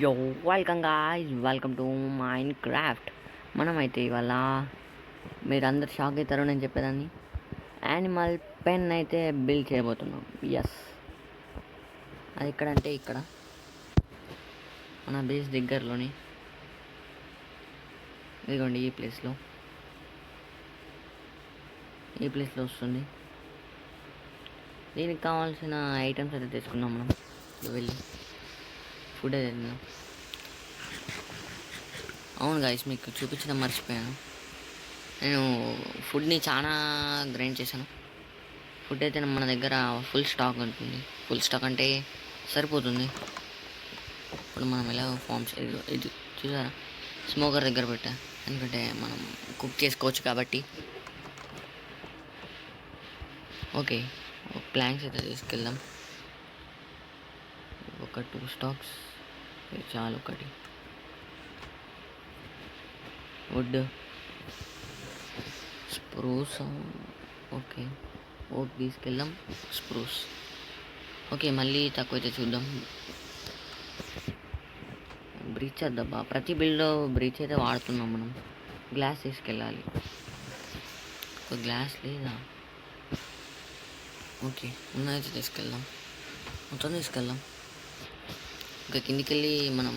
Yo welcome guys, welcome to mind craft. మనమైతే ఇవాళ మీరందరు షాక్ అవుతారో నేను చెప్పేదాన్ని. యానిమల్ పెన్ అయితే బిల్డ్ చేయబోతున్నాం. ఎస్, అది ఎక్కడంటే ఇక్కడ మన బేస్ దగ్గరలోని, ఇదిగోండి ఈ ప్లేస్లో వస్తుంది. దీనికి కావాల్సిన ఐటమ్స్ అయితే తీసుకున్నాం. మనం వెళ్ళి ఫుడ్ అయితే తిన్నాం. అవును గాయస్, మీకు చూపించడం మర్చిపోయాను. నేను ఫుడ్ని చాలా గ్రైండ్ చేశాను. ఫుడ్ అయితే మన దగ్గర ఫుల్ స్టాక్ ఉంటుంది. ఫుల్ స్టాక్ అంటే సరిపోతుంది. ఇప్పుడు మనం ఎలా ఫామ్స్ ఇది చూసారా, స్మోకర్ దగ్గర పెట్టా, ఎందుకంటే మనం కుక్ చేసుకోవచ్చు కాబట్టి. ఓకే, ప్లాంక్స్ అయితే తీసుకెళ్దాం. ఒక 2 స్టాక్స్ చాలు. ఒకటి వుడ్, స్ప్రూస్. ఓకే, ఓక్ తీసుకెళ్దాం. స్ప్రూస్. ఓకే, మళ్ళీ తక్కువైతే చూద్దాం. బ్రిడ్జ్ వద్దబ్బా, ప్రతి బిల్డ్లో బ్రిడ్జ్ అయితే వాడుతున్నాం మనం. గ్లాస్ తీసుకెళ్ళాలి. ఒక గ్లాస్ లేదా? ఓకే, ఉన్నదైతే తీసుకెళ్దాం. మొత్తం తీసుకెళ్దాం. ఇంకా కిందికి వెళ్ళి మనం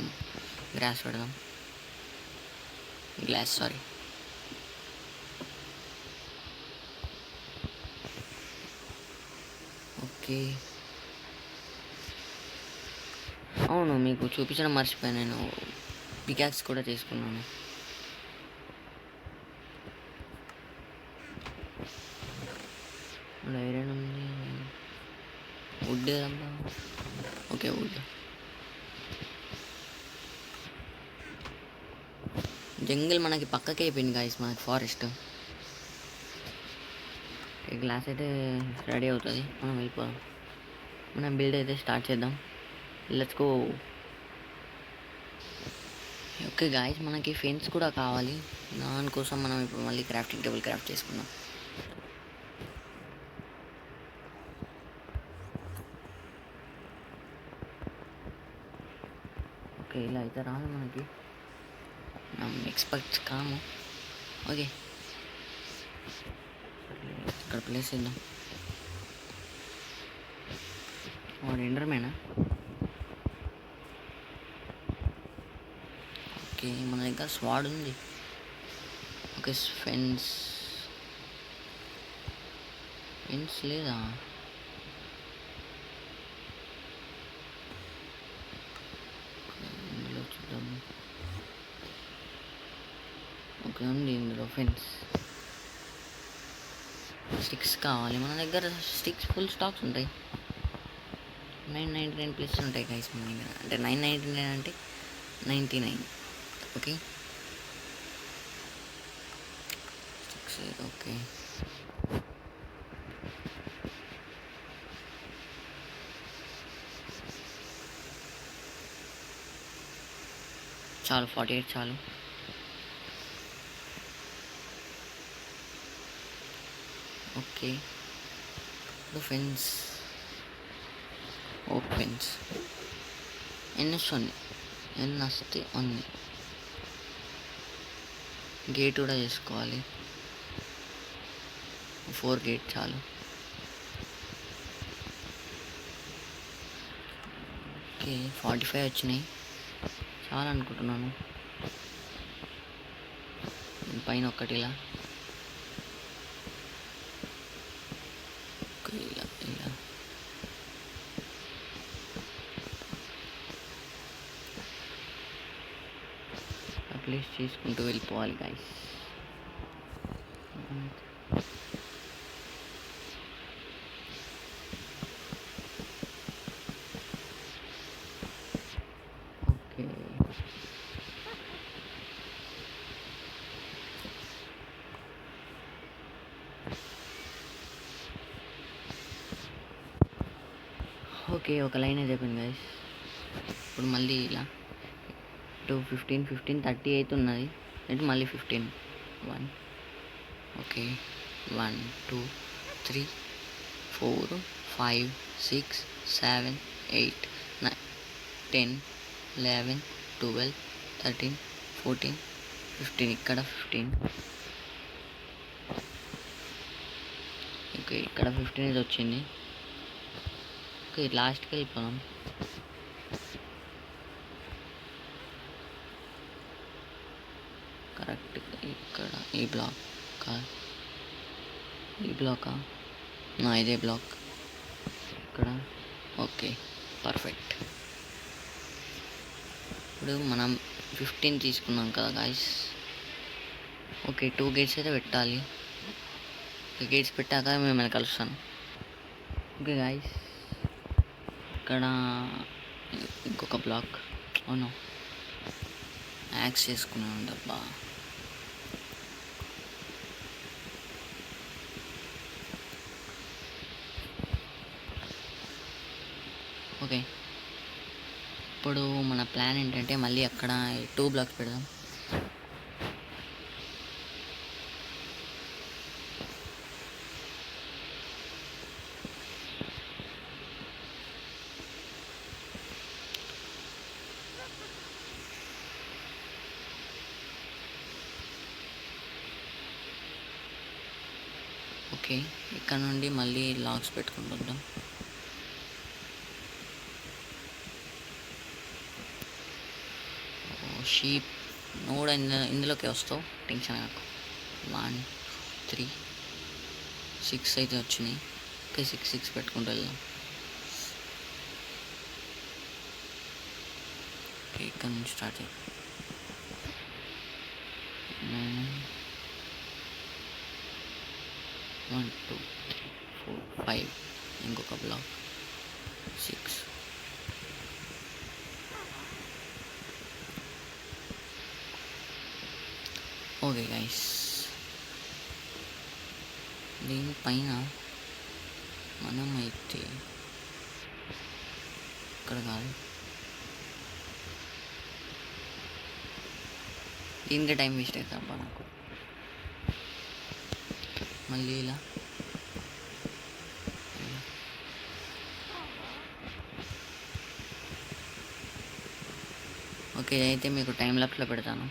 గ్లాస్ పెడదాం. సారీ. ఓకే, అవును మీకు చూపించడం మర్చిపోయాను. నేను పికాక్స్ కూడా తీసుకున్నాను. ఐరన్ ఉంది, వుడ్ అబ్బా. Okay, would. జంగిల్ మనకి పక్కకే అయిపోయింది గాయస్, మనకి ఫారెస్ట్. ఈ గ్లాస్ అయితే రెడీ అవుతుంది. మనం వెళ్ళిపోదాం. మనం బిల్డ్ అయితే స్టార్ట్ చేద్దాం. Let's go. ఓకే గాయస్, మనకి ఫెన్స్ కూడా కావాలి. దానికోసం మనం ఇప్పుడు మళ్ళీ క్రాఫ్టింగ్ టేబుల్ క్రాఫ్ట్ చేసుకుందాం. ఓకే, ఇలా అయితే రాదు మనకి. మనం ఎక్స్పర్ట్స్ కాము. ఓకే, ఇక్కడ ప్లేస్ చేద్దాం. వాడు ఎండర్మేనా? ఓకే, మన దగ్గర స్వాడ్ ఉంది. ఓకే, ఫెన్స్ లేదా? ఇందులో చూద్దాం. ఓకే, ఉంది ఇందులో ఫెన్స్. స్టిక్స్ కావాలి మన దగ్గర. స్టిక్స్ ఫుల్ స్టాక్స్ ఉంటాయి. 999 ప్లస్ ఉంటాయి గైస్ మన దగ్గర. అంటే 999 అంటే 99. Okay, sticks. ఓకే, చాలు. 48 చాలు. ఓకే, ఇప్పుడు ఫెన్స్. ఓపెన్స్ ఎన్ని వస్తుంది? ఎన్ని వస్తే అన్ని. గేట్ కూడా చేసుకోవాలి. 4 గేట్ చాలు. ఓకే, 45 వచ్చినాయి. చాలా అనుకుంటున్నాను. పైన ఒక్కటి ఇలా. ఇలా ఇలా ప్లేస్ చేసుకుంటూ వెళ్ళిపోవాలి గాయస్. ఓకే, ఓకే, ఒక లైన్ అయితే అయిపోయింది గాయస్. ఇప్పుడు మళ్ళీ ఇలా 2 15 15 30 అయితే ఉన్నది. అంటే మళ్ళీ 15. 1. ఓకే, 1 2 3 4 5 6 7 8 9 10 11, 12, 13, 14, 15. ఇక్కడ 15. ఓకే, ఇక్కడ 15 ఇది వచ్చింది. ఓకే, లాస్ట్కి వెళ్ళిపోదాం. కరెక్ట్గా ఇక్కడ ఈ బ్లాక్ కాదు, ఈ బ్లాకా, ఇదే బ్లాక్ ఇక్కడ. Okay, perfect. ఇప్పుడు మనం 15 తీసుకున్నాం కదా గాయస్. ఓకే, 2 గేట్స్ అయితే పెట్టాలి. గేట్స్ పెట్టాక మిమ్మల్ని కలుస్తాను. ఓకే గాయస్, ఇక్కడ ఇంకొక బ్లాక్. అవును, యాక్స్ చేసుకున్నాను డబ్బా. ఓకే, ఇప్పుడు మన ప్లాన్ ఏంటంటే మళ్ళీ అక్కడ 2 బ్లాక్స్ పెడదాం. ఓకే, ఇక్కడ నుండి మళ్ళీ లాక్స్ పెట్టుకుంటుందాం. షీప్ నువ్వు కూడా ఇందులోకి వస్తావు, టెన్షన్ నాకు. 1, 3, 6 అయితే వచ్చినాయి. ఓకే, 6 పెట్టుకుంటూ వెళ్దాం. ఓకే, ఇక్కడ నుంచి స్టార్ట్ చేద్దాం. 1, 2, 3, 4, 5. ఇంకొక బ్లాక్ 6. ఓకే గైస్, దీనిపైన మనం అయితే ఇక్కడ కాదు, దీనికి టైం వేస్ట్ అవుతుందబ్బా నాకు. మళ్ళీ ఇలా ఓకే, అయితే మీకు టైం ల్యాప్స్లో పెడతాను.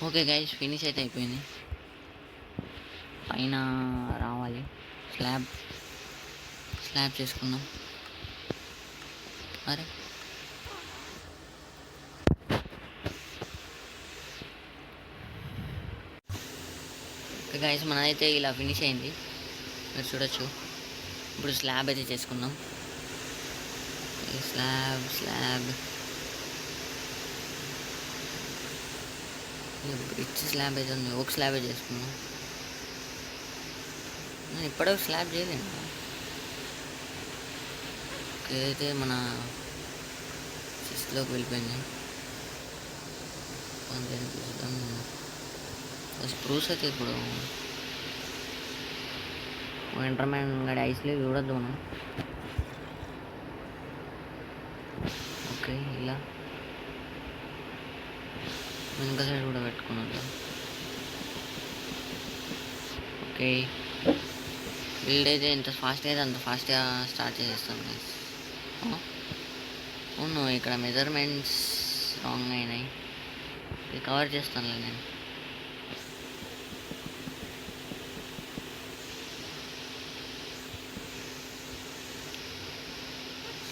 ఓకే గైస్, ఫినిష్ అయితే అయిపోయింది. పైన రావాలి, స్లాబ్ చేసుకుందాం. అరే ఓకే గైస్, మనదైతే ఇలా ఫినిష్ అయింది, మీరు చూడొచ్చు. ఇప్పుడు స్లాబ్ అయితే చేసుకుందాం. స్లాబ్ బ్రిడ్జ్ స్లాబ్ అయితే ఉంది, ఒక స్లాబే చేసుకున్నాం. నేను ఇప్పుడే స్లాబ్ చేయలేను. ఏదైతే మన సిస్లోకి వెళ్ళిపోయింది. చూద్దాం, స్ప్రూస్ అయితే ఇప్పుడు ఎంటర్మ్యాన్ గడి ఐస్లో చూడొద్దు మనం. ఓకే, ఇలా వెనక సైడ్ కూడా పెట్టుకున్నాను. ఓకే, బిల్డ్ అయితే ఎంత ఫాస్ట్గా అయితే అంత ఫాస్ట్గా స్టార్ట్ చేసేస్తాను గైస్. అవును, ఇక్కడ మెజర్మెంట్స్ రాంగ్ అయినాయి, ఇది కవర్ చేస్తానులే నేను.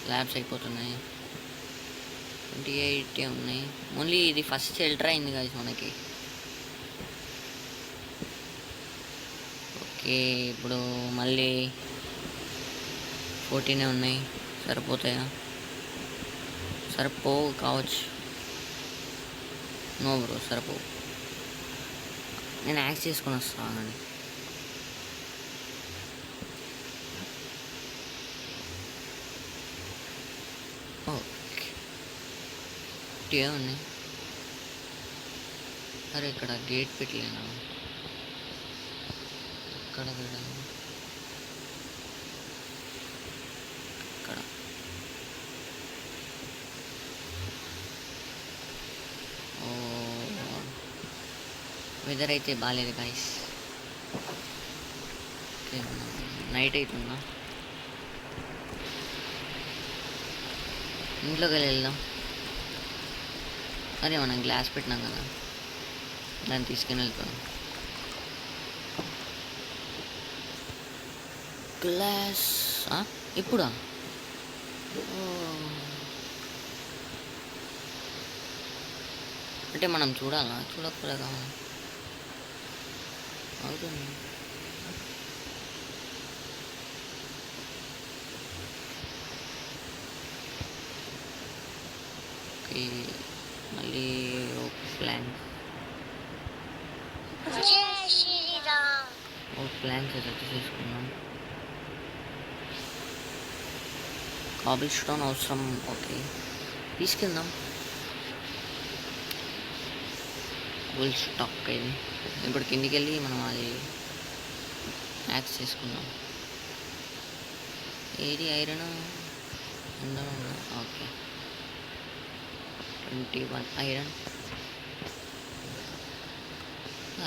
స్లాబ్స్ అయిపోతున్నాయి. 28 ఉన్నాయి. ఓన్లీ ఇది ఫస్ట్ షెల్టర్ అయింది గాయస్ మనకి. ఓకే, ఇప్పుడు మళ్ళీ 14 ఉన్నాయి. సరిపోతాయా? సరిపోవు కావచ్చు. నో బ్రో, సరిపోవు. నేను యాక్స్ చేసుకుని వస్తానండి. ఓకే ఉన్నాయి. అరే ఇక్కడ గేట్ పెట్టలేనా? ఇక్కడ ఇక్కడ వెదర్ అయితే బాగాలేదు గాయస్. ఓకే, నైట్ అవుతుందా? ఇంట్లోకి వెళ్దాం. అరే మనం గ్లాస్ పెట్టినాం కదా, దాన్ని తీసుకుని వెళ్తాం. గ్లాస్ ఇప్పుడా? అంటే మనం చూడాలా? చూడకపోతే కావాలి అవుతుంది. ఓకే, మళ్ళీ ప్లాన్స్ ప్లాన్స్ అయితే తీసుకున్నాం. కాబుల్ స్టోన్ అవసరం. ఓకే, తీసుకెళ్దాం. ఫుల్ స్టాక్ ఇది. ఇప్పుడు కిందికి వెళ్ళి మనం అది యాక్స్ చేసుకుందాం. ఏది ఐరన్ ఉందా? Okay, 21 iron.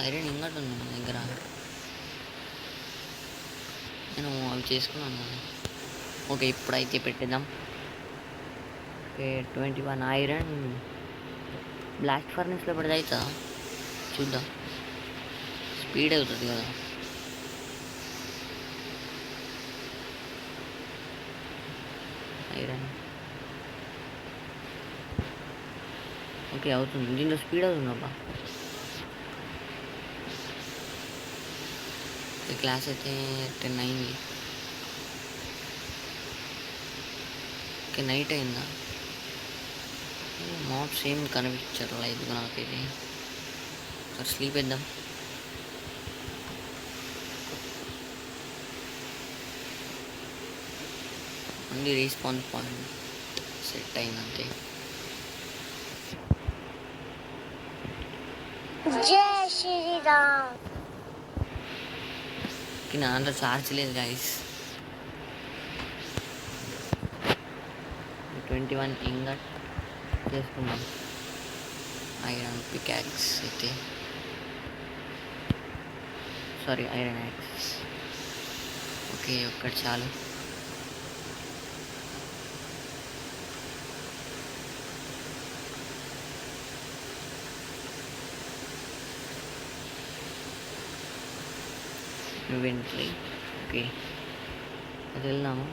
ఐరన్ ఇంకటి ఉంది మన దగ్గర. నేను అవి చేసుకున్నాను కదా. ఓకే, ఇప్పుడైతే పెట్టేద్దాం. Okay, 21 iron. బ్లాస్ట్ ఫర్నెస్లో పెడితే అవుతుందా? చూద్దాం. స్పీడ్ అవుతుంది కదా. ఐరన్ ఓకే అవుతుంది. దీంట్లో స్పీడ్ అవుతుంది అబ్బా. ఈ క్లాస్ అయితే 10 అయింది. ఓకే, నైట్ అయిందా? మాప్స్ ఏం కనిపించారు లైట్గా నాకైతే. ఒకసారి స్లీప్ వేద్దాం. మళ్ళీ రీస్పాన్ పాయింట్ సెట్ అయిందంతే. జై శ్రీరామ్. నా దాంట్లో ఛార్జ్ లేదు గైస్. 21 ఇంగట్ చేసుకున్నాం. ఐరన్ పికాక్స్ అయితే సారీ ఐరన్ యాక్స్. ఓకే, ఒక్కటి చాలు. ఇన్వెంటరీ. ఓకే, అది వెళ్దాము.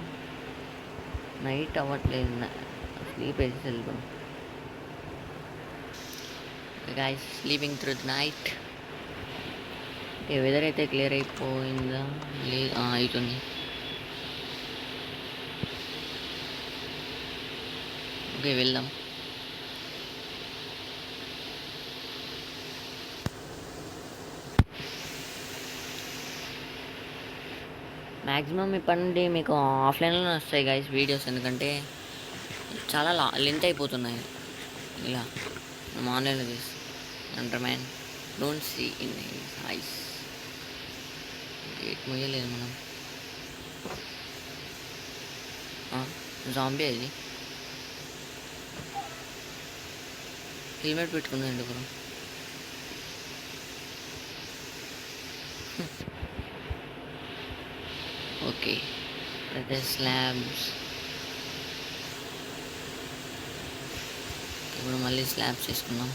నైట్ అవ్వట్లేదు, స్లీప్ వేసి వెళ్దాం. Guys, sleeping through the night. Okay, weather అయితే క్లియర్ అయిపోయిందా? లేదు, అవుతుంది. ఓకే, వెళ్దాం. మ్యాక్సిమం ఇప్పటి నుండి మీకు ఆఫ్లైన్లోనే వస్తాయి గైస్ వీడియోస్, ఎందుకంటే చాలా లెంత్ అయిపోతున్నాయి. ఇలా మనం ఆన్లైన్లో చేసి Enderman don't see in eyes. Gate మొయ్యలేదు మనం. జాంబీ అది. హెల్మెట్ పెట్టుకుందండి బ్రో. ఓకే, అయితే స్లాబ్స్. ఇప్పుడు మళ్ళీ స్లాబ్స్ చేసుకుందాం.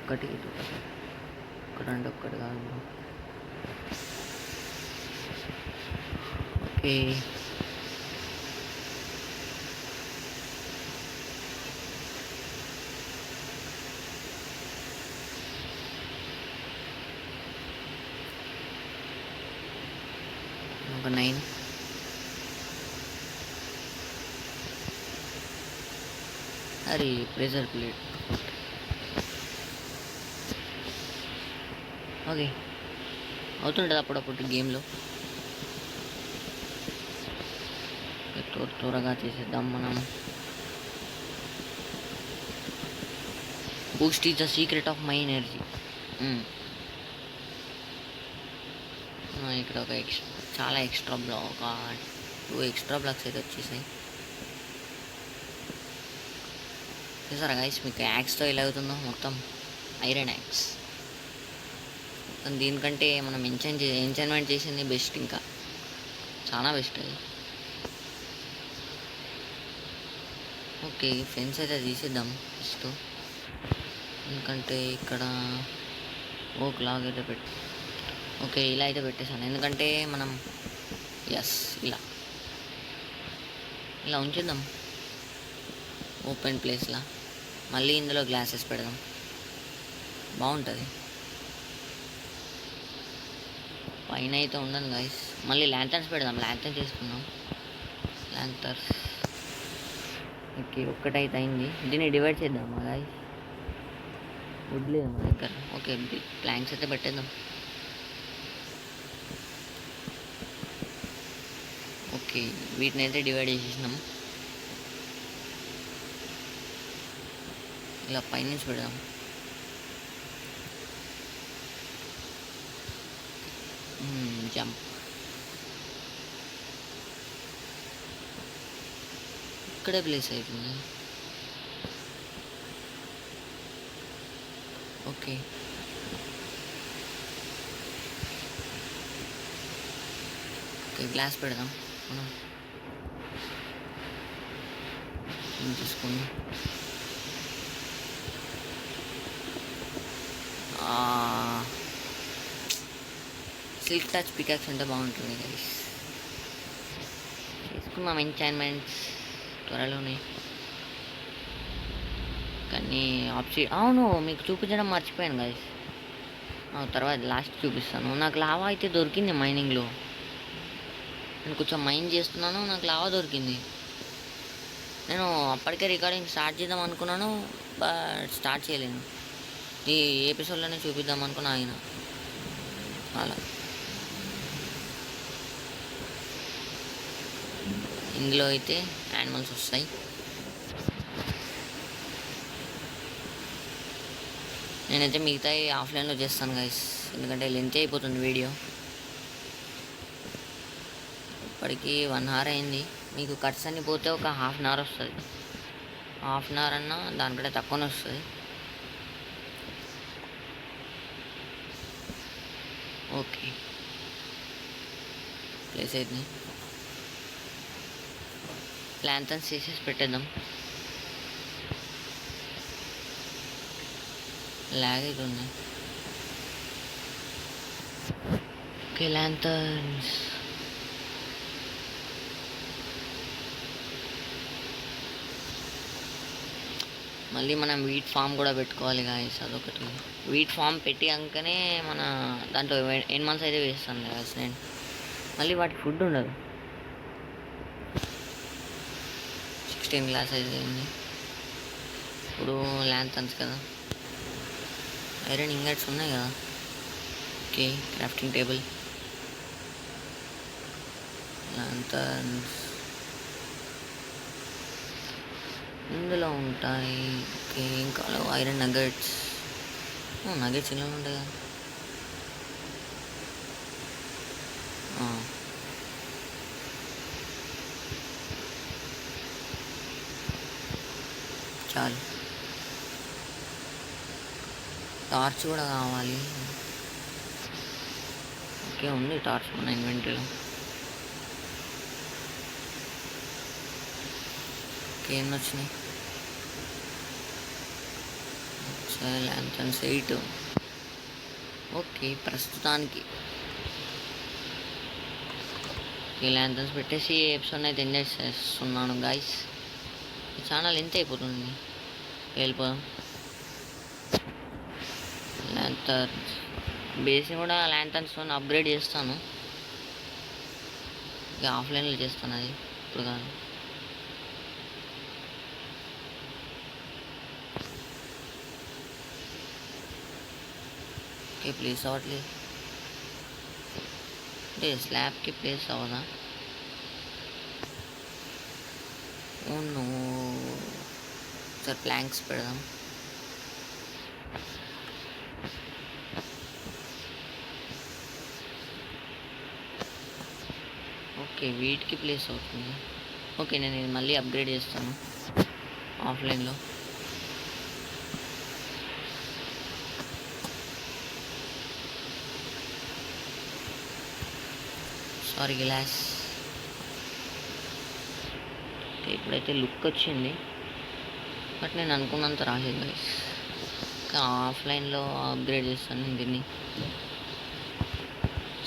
ఒక్కటి ఇది ఒకటి, రెండు ఒక్కటి కాదు. ఓకే, ఒక 9. అరే ప్రెజర్ ప్లేట్. ఓకే, అవుతుంటుంది అప్పుడప్పుడు గేమ్లో. త్వరగా చేసేద్దాం మనం. Boost is the secret of my energy. ఇక్కడ ఒక చాలా ఎక్స్ట్రా బ్లాక్, ఒక 2 ఎక్స్ట్రా బ్లాక్స్ అయితే వచ్చేసాయి. చూసారా గైస్, మీకు యాక్స్తో ఎలా అవుతుందో, మొత్తం ఐరన్ యాక్స్. దీనికంటే మనం ఎంచాన్మెంట్ చేసింది బెస్ట్, ఇంకా చాలా బెస్ట్ అది. ఓకే, ఫెన్స్ అయితే తీసేద్దాం ఫస్ట్, ఎందుకంటే ఇక్కడ ఓక్ లాగ్ అయితే ఓకే ఇలా అయితే పెట్టేశాను, ఎందుకంటే మనం ఇలా ఉంచేద్దాం ఓపెన్ ప్లేస్లా. మళ్ళీ ఇందులో గ్లాసెస్ పెడదాం, బాగుంటుంది. పైన అయితే ఉండను గైస్, మళ్ళీ ల్యాంటర్న్స్ పెడదాం, ల్యాంటర్న్స్ చేసుకుందాం. ల్యాంటర్స్ ఓకే, ఒక్కటైతే అయింది. దీన్ని డివైడ్ చేద్దామా గైస్? వడ్లేదు మా దగ్గర. ఓకే, ప్లాంక్స్ అయితే పెట్టేద్దాం. ఓకే, వీటిని అయితే డివైడ్ చేసేసినాం. ఇలా పైనుంచి పెడదాం. జంప్. ఇక్కడే ప్లేస్ అయిపోయింది. ఓకే, గ్లాస్ పెడదాం మనం, చూసుకుందాం. సిల్క్ టచ్ పికాక్స్ అంటే బాగుంటుంది గైస్. చేసుకున్నాం ఎంచాన్మెంట్స్ త్వరలోనే. కానీ అవును, మీకు చూపించడం మర్చిపోయాను గైస్. తర్వాత లాస్ట్ చూపిస్తాను. నాకు లావా అయితే దొరికింది మైనింగ్లో. నేను కొంచెం మైన్ చేస్తున్నాను, నాకు లావా దొరికింది. నేను అప్పటికే రికార్డింగ్ స్టార్ట్ చేద్దాం అనుకున్నాను, బట్ స్టార్ట్ చేయలేను. ఈ ఎపిసోడ్లోనే చూపిద్దాం అనుకున్నా ఆయన. అలా ఇందులో అయితే యానిమల్స్ వస్తాయి. నేనైతే మిగతా ఆఫ్లైన్లో చేస్తాను గైస్, ఎందుకంటే లెంత్ అయిపోతుంది వీడియో. ఇప్పటికి 1 hour అయింది. మీకు కట్స్ అన్ని పోతే ఒక 1/2 hour వస్తుంది. 1/2 hour అన్నా దానికంటే తక్కువనే వస్తుంది. ఓకే, ప్లేస్ అయితే ల్యాంతన్స్ చేసేసి పెట్టేద్దాం. లాగ్ అవుతుంది. ఓకే, ల్యాంతన్స్. మళ్ళీ మనం వీట్ ఫామ్ కూడా పెట్టుకోవాలి గాయస్, అదొకటి. వీట్ ఫామ్ పెట్టాకనే మన దాంట్లో ఎనిమల్స్ అయితే వేస్తాను గాయస్ నేను. మళ్ళీ వాటికి ఫుడ్ ఉండదు. 16 గ్లాస్ అయితే అయింది. ఇప్పుడు ల్యాంతన్స్ కదా, ఐరన్ ఇంగట్స్ ఉన్నాయి కదా. ఓకే, క్రాఫ్టింగ్ టేబుల్, ల్యాంతన్స్ ఇందులో ఉంటాయి. ఓకే, ఇంకా ఐరన్ నగెట్స్. నగెట్స్ ఇలా ఉంటాయి కదా. చాలు. టార్చ్ కూడా కావాలి. ఓకే, ఉంది టార్చ్ మన ఇన్వెంటరీలో. ఓకే, ఎన్ని వచ్చినాయి? ల్యాంథన్స్ 8. ఓకే, ప్రస్తుతానికి ఈ ల్యాంథన్స్ పెట్టేసి ఎపిసోడ్ అయితే ఎంజాయ్ చేస్తున్నాను గాయస్. ఈ ఛానల్ ఎంత అయిపోతుంది, వెళ్ళిపోదాం. ల్యాంథన్స్ బేస్ని కూడా ల్యాంథన్స్ అప్గ్రేడ్ చేస్తాను, ఇక ఆఫ్లైన్లో చేస్తాను, అది ఇప్పుడు కాదు. ఓకే, ప్లేస్ అవ్వట్లేదు అంటే స్లాబ్కి ప్లేస్ అవ్వదా? అవును, సార్ ప్లాంక్స్ పెడదాం. ఓకే, వీటికి ప్లేస్ అవుతుంది. ఓకే, నేను ఇది మళ్ళీ అప్గ్రేడ్ చేస్తాను ఆఫ్లైన్లో. Sorry glass. ఇప్పుడైతే లుక్ వచ్చింది, బట్ నేను అనుకున్నంత రాలేదు గైస్. ఇంకా ఆఫ్లైన్లో అప్గ్రేడ్ చేస్తాను దీన్ని.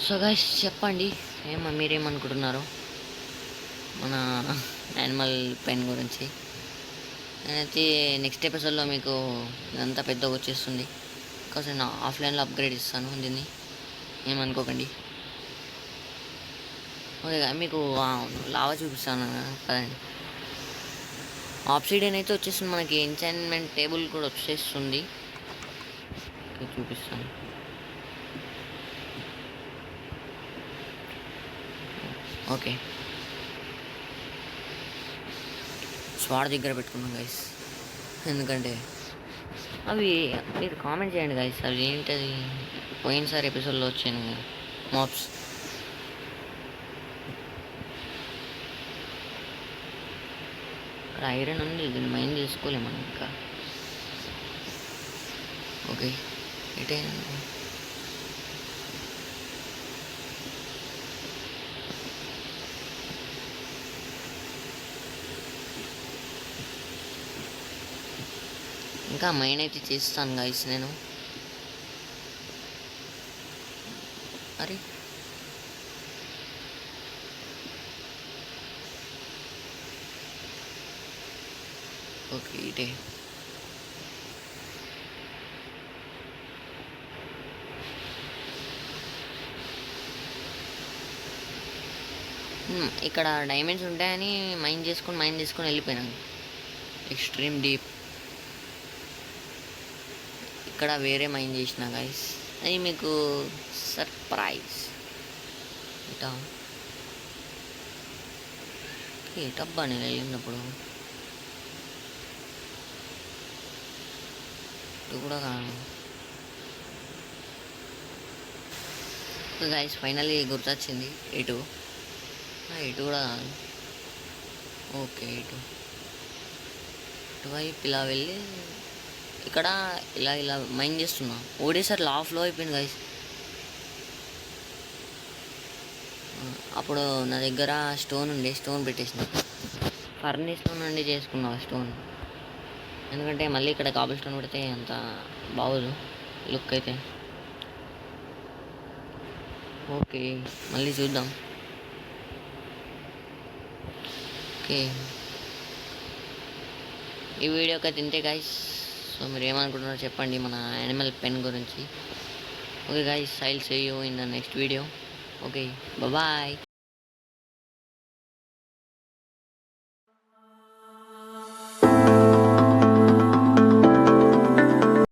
సో గైస్ చెప్పండి, మీరేమనుకుంటున్నారు మన యానిమల్ పెన్ గురించి? నేనైతే నెక్స్ట్ ఎపిసోడ్లో మీకు ఇదంతా పెద్దగా వచ్చేస్తుంది, బికాస్ నేను ఆఫ్లైన్లో అప్గ్రేడ్ ఇస్తాను దీన్ని, ఏమనుకోకండి. ఓకే, మీకు లావా చూపిస్తాను కదండి. ఆబ్సిడియన్ అయితే వచ్చేస్తుంది మనకి, ఎంచాన్మెంట్ టేబుల్ కూడా వచ్చేస్తుంది, చూపిస్తాను. ఓకే, స్వాడ్ దగ్గర పెట్టుకున్నాం గైస్, ఎందుకంటే అవి మీరు కామెంట్ చేయండి గైస్, అవి ఏంటది పోయినసారి ఎపిసోడ్లో వచ్చాను మాప్స్. ఇక్కడ ఐరన్ ఉంది, దీన్ని మైండ్ చేసుకోలేము మనం ఇంకా. ఓకే, ఇటే ఇంకా మైండ్ అయితే చేస్తాను గైస్ నేను. అరే ఓకే, ఇటే ఇక్కడ డైమండ్స్ ఉంటాయని మైండ్ చేసుకొని వెళ్ళిపోయినాను ఎక్స్ట్రీమ్ డీప్. ఇక్కడ వేరే మైండ్ చేసిన గైస్, అది మీకు సర్ప్రైజ్. ఇటా ఏటబ్బా నేను వెళ్ళినప్పుడు ఇటు కూడా కాదు గైస్. ఫైనల్లీ గుర్తొచ్చింది, ఇటు కూడా కాదు. ఓకే, ఇటువైపు ఇలా వెళ్ళి ఇక్కడ ఇలా మైండ్ చేస్తున్నా, ఓడేసారి ఫ్లో అయిపోయింది గైస్. అప్పుడు నా దగ్గర స్టోన్ పెట్టేసిన, ఫర్నీ స్టోన్ నుండి చేసుకున్నా స్టోన్, ఎందుకంటే మళ్ళీ ఇక్కడ కాబుల్ స్టోన్ పెడితే అంత బాగోదు లుక్ అయితే. ఓకే, మళ్ళీ చూద్దాం. ఓకే, ఈ వీడియోకి అయితే ఇంతే గైస్. సో మీరు ఏమనుకుంటున్నారో చెప్పండి మన యానిమల్ పెన్ గురించి. Okay guys, I'll see you in the next video. Okay, bye.